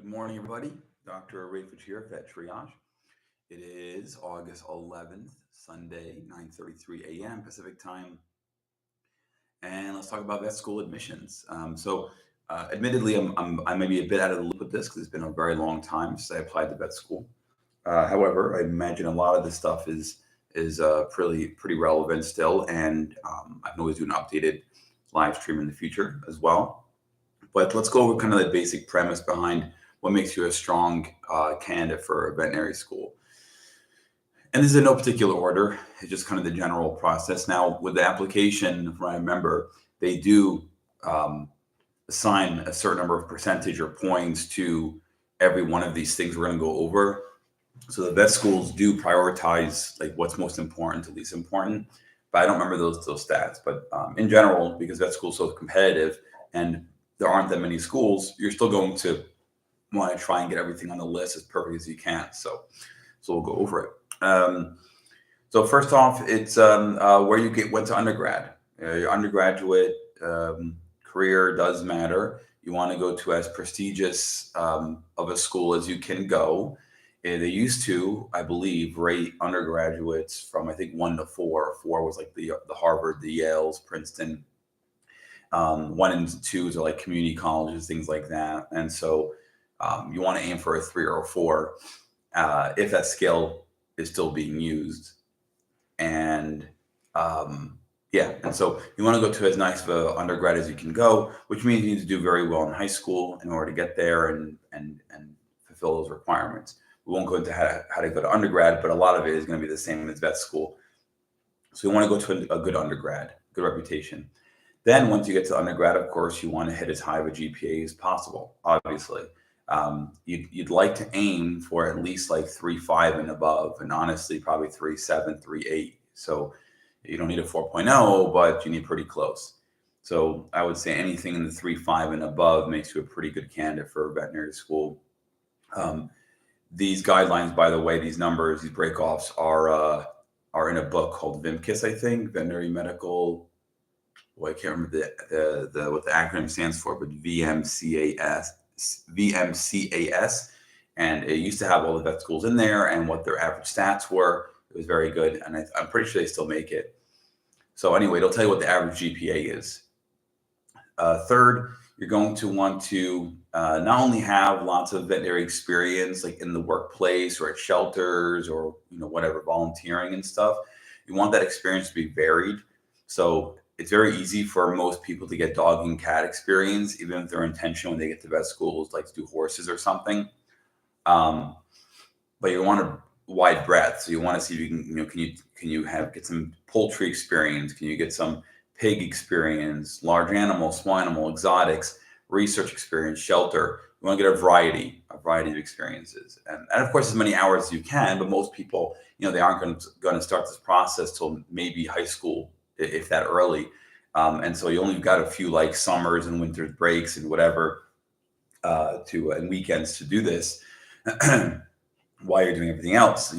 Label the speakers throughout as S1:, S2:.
S1: Good morning, everybody. Dr. Rayford here, Vet Triage. It is August 11th, Sunday, 9:33 a.m. Pacific time, and let's talk about vet school admissions. Admittedly, I may be a bit out of the loop with this because it's been a very long time since I applied to vet school. However, I imagine a lot of this stuff is pretty relevant still, and I can always do an updated live stream in the future as well. But let's go over kind of the basic premise behind what makes you a strong candidate for a veterinary school. And this is in no particular order. It's just kind of the general process. Now, with the application, from what I remember, they do um, assign a certain number of percentage or points to every one of these things we're going to go over. So the vet schools do prioritize like what's most important to least important. But I don't remember those stats. But in general, because vet school is so competitive and there aren't that many schools, you're still going to want to try and get everything on the list as perfect as you can. So we'll go over it. So first off, it's where you went to undergrad. Your undergraduate career does matter. You want to go to as prestigious of a school as you can go. They used to, I believe, rate undergraduates from I think 1 to 4. 4 was like the Harvard, the Yales, Princeton. 1 and 2s are like community colleges, things like that. And so you want to aim for a 3 or a 4 if that scale is still being used. And and so you want to go to as nice of an undergrad as you can go, which means you need to do very well in high school in order to get there and fulfill those requirements. We won't go into how to go to undergrad, but a lot of it is going to be the same as vet school. So you want to go to a good undergrad, good reputation. Then once you get to undergrad, of course, you want to hit as high of a GPA as possible, obviously. You'd like to aim for at least like 3.5 and above, and honestly, probably 3.7, 3.8. So you don't need a 4.0, but you need pretty close. So I would say anything in the 3.5 and above makes you a pretty good candidate for a veterinary school. These guidelines, by the way, these numbers, these breakoffs are in a book called VMKIS, I think, Veterinary Medical. Well, I can't remember what the acronym stands for, but VMCAS, and it used to have all the vet schools in there and what their average stats were. It was very good, and I'm pretty sure they still make it. So anyway, it'll tell you what the average GPA is. Third, you're going to want to not only have lots of veterinary experience, like in the workplace or at shelters or whatever, volunteering and stuff. You want that experience to be varied. So it's very easy for most people to get dog and cat experience, even if their intention when they get to vet school is like to do horses or something. But you want a wide breadth. So you want to see if you can get some poultry experience? Can you get some pig experience, large animal, small animal, exotics, research experience, shelter? You want to get a variety of experiences, and of course as many hours as you can. But most people, they aren't going to start this process till maybe high school, if that early. And so you only got a few like summers and winter breaks and whatever and weekends to do this while you're doing everything else,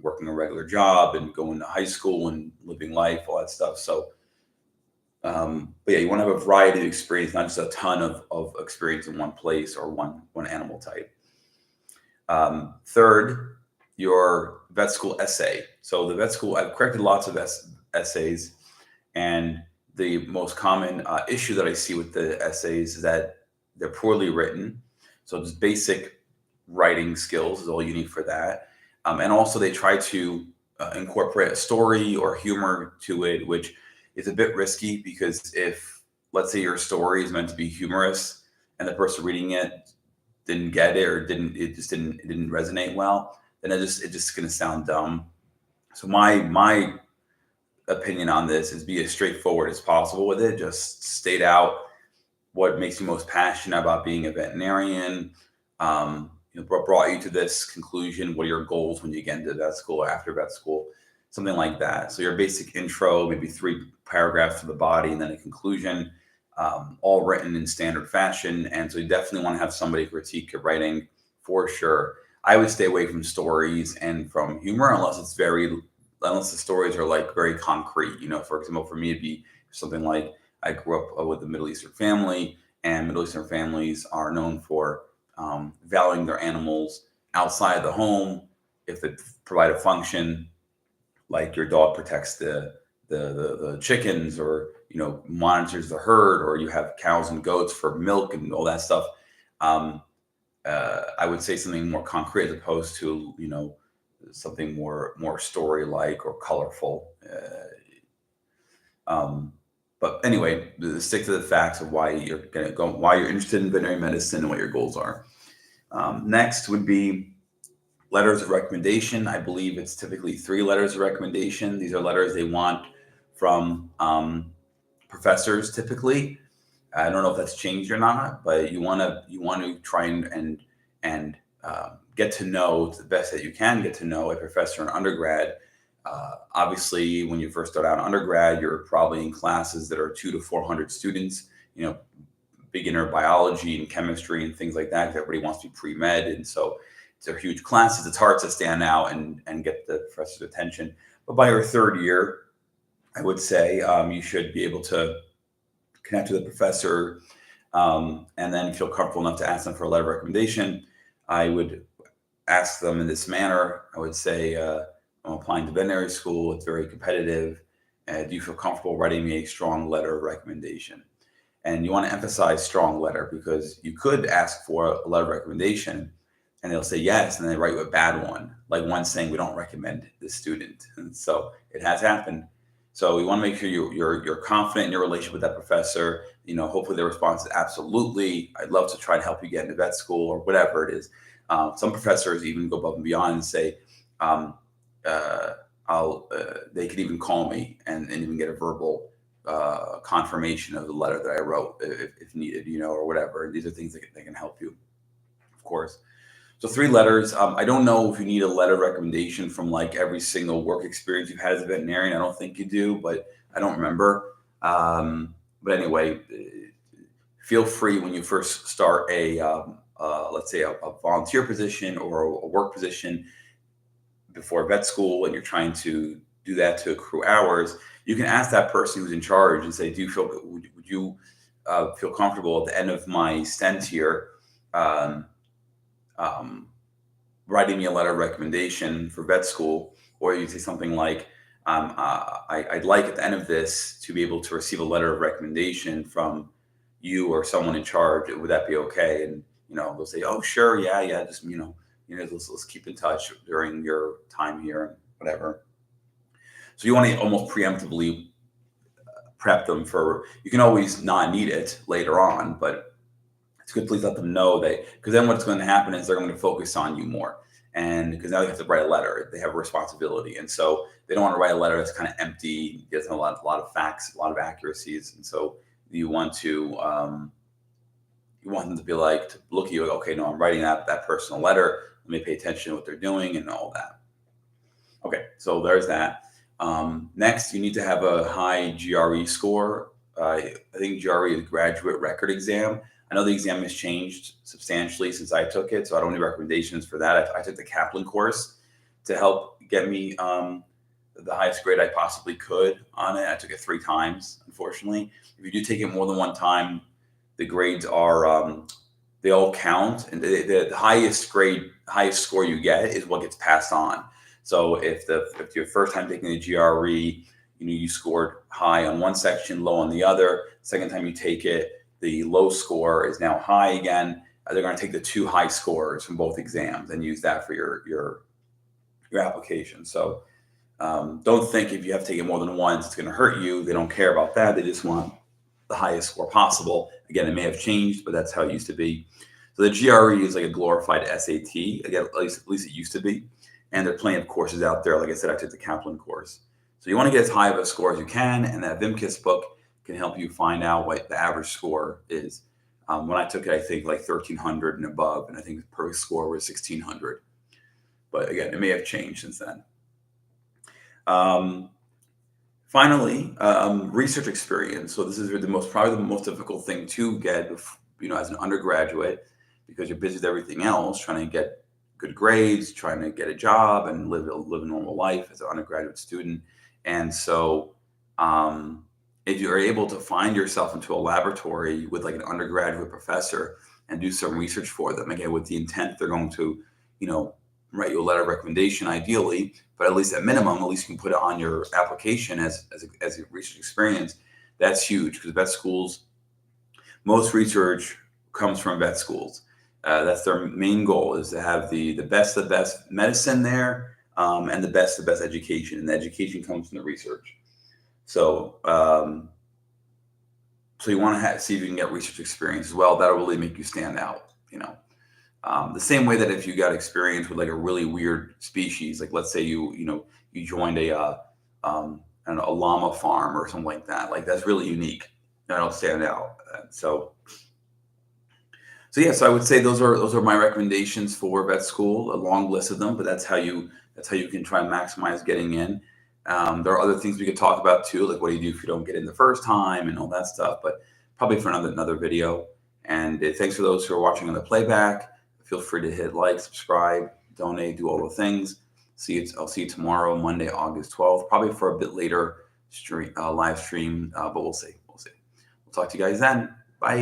S1: working a regular job and going to high school and living life, all that stuff. So, but yeah, you want to have a variety of experience, not just a ton of experience in one place or one animal type. Third, your vet school essay. So the vet school, I've corrected lots of essays, and the most common issue that I see with the essays is that they're poorly written. So just basic writing skills is all you need for that. And also they try to incorporate a story or humor to it, which is a bit risky, because if, let's say, your story is meant to be humorous and the person reading it didn't get it or it didn't resonate well, then it's just going to sound dumb. So my opinion on this is be as straightforward as possible with it. Just state out what makes you most passionate about being a veterinarian. What brought you to this conclusion? What are your goals when you get into vet school or after vet school? Something like that. So your basic intro, maybe 3 paragraphs for the body, and then a conclusion, all written in standard fashion. And so you definitely want to have somebody critique your writing for sure. I would stay away from stories and from humor unless the stories are like very concrete. For example, for me, it'd be something like I grew up with a Middle Eastern family, and Middle Eastern families are known for valuing their animals outside the home if they provide a function, like your dog protects the chickens, or monitors the herd, or you have cows and goats for milk and all that stuff. um, I would say something more concrete as opposed to something more story like or colorful. But anyway, stick to the facts of why you're gonna go, why you're interested in veterinary medicine, and what your goals are. Next would be letters of recommendation. I believe it's typically 3 letters of recommendation. These are letters they want from professors typically. I don't know if that's changed or not, but you want to try and get to know, to the best that you can, get to know a professor in undergrad. Obviously, when you first start out in undergrad, you're probably in classes that are 200 to 400 students. You know, beginner biology and chemistry and things like that, because everybody wants to be pre-med, and so they're huge classes. It's hard to stand out and get the professor's attention. But by your third year, I would say you should be able to connect with the professor, and then feel comfortable enough to ask them for a letter of recommendation. I would ask them in this manner. I would say, I'm applying to veterinary school. It's very competitive. Do you feel comfortable writing me a strong letter of recommendation? And you want to emphasize strong letter, because you could ask for a letter of recommendation and they'll say yes, and they write you a bad one, like one saying we don't recommend this student. And so it has happened. So we want to make sure you're confident in your relationship with that professor. Hopefully their response is absolutely, I'd love to try to help you get into vet school, or whatever it is. Some professors even go above and beyond and say, they could even call me and even get a verbal confirmation of the letter that I wrote, if needed, or whatever. These are things that can help you, of course. So 3 letters. I don't know if you need a letter of recommendation from like every single work experience you've had as a veterinarian. I don't think you do, but I don't remember. But anyway, feel free when you first start let's say a volunteer position or a work position before vet school, and you're trying to do that to accrue hours. You can ask that person who's in charge and say, would you feel comfortable at the end of my stint here, um, um, writing me a letter of recommendation for vet school? Or you say something like, I'd like at the end of this to be able to receive a letter of recommendation from you or someone in charge. Would that be okay? And they'll say, oh, sure, yeah, just let's keep in touch during your time here and whatever. So you want to almost preemptively prep them for. You can always not need it later on, but it's good. Please let them know because then what's going to happen is they're going to focus on you more, and because now they have to write a letter, they have a responsibility, and so they don't want to write a letter that's kind of empty, doesn't have a lot of facts, a lot of accuracies, and so you want them to be like, to look at you, okay, no, I'm writing that person a letter. Let me pay attention to what they're doing and all that. Okay, so there's that. Next, you need to have a high GRE score. I think GRE is Graduate Record Exam. I know the exam has changed substantially since I took it, so I don't need recommendations for that. I took the Kaplan course to help get me the highest grade I possibly could on it. I took it 3 times, unfortunately. If you do take it more than one time, the grades are they all count, and the highest score you get is what gets passed on. So if your first time taking the GRE, you scored high on one section, low on the other. Second time you take it, the low score is now high again. They're going to take the 2 high scores from both exams and use that for your application. So don't think if you have to take it more than once, it's going to hurt you. They don't care about that. They just want the highest score possible. Again, it may have changed, but that's how it used to be. So the GRE is like a glorified SAT. Again, at least it used to be. And there are plenty of courses out there. Like I said, I took the Kaplan course. So you want to get as high of a score as you can, and that VMKIS book can help you find out what the average score is. When I took it, I think like 1,300 and above, and I think the perfect score was 1,600. But again, it may have changed since then. Finally, research experience. So this is probably the most difficult thing to get, as an undergraduate, because you're busy with everything else, trying to get good grades, trying to get a job, and live a normal life as an undergraduate student. And so, if you're able to find yourself into a laboratory with like an undergraduate professor and do some research for them. Again, with the intent they're going to, you know, write you a letter of recommendation ideally, but at least at minimum, at least you can put it on your application as a research experience. That's huge because vet schools, most research comes from vet schools. That's their main goal, is to have the best of the best medicine there, and the best education. And the education comes from the research. So so you want to see if you can get research experience as well. That'll really make you stand out. You know, the same way that if you got experience with like a really weird species, like let's say you joined a llama farm or something like that. Like that's really unique. That'll stand out. So yeah, so I would say those are my recommendations for vet school. A long list of them, but that's how you can try and maximize getting in. There are other things we could talk about too, like what do you do if you don't get in the first time and all that stuff. But probably for another video. And thanks for those who are watching on the playback. Feel free to hit like, subscribe, donate, do all the things. I'll see you tomorrow, Monday, August 12th, probably for a bit later live stream, but we'll see. We'll talk to you guys then. Bye.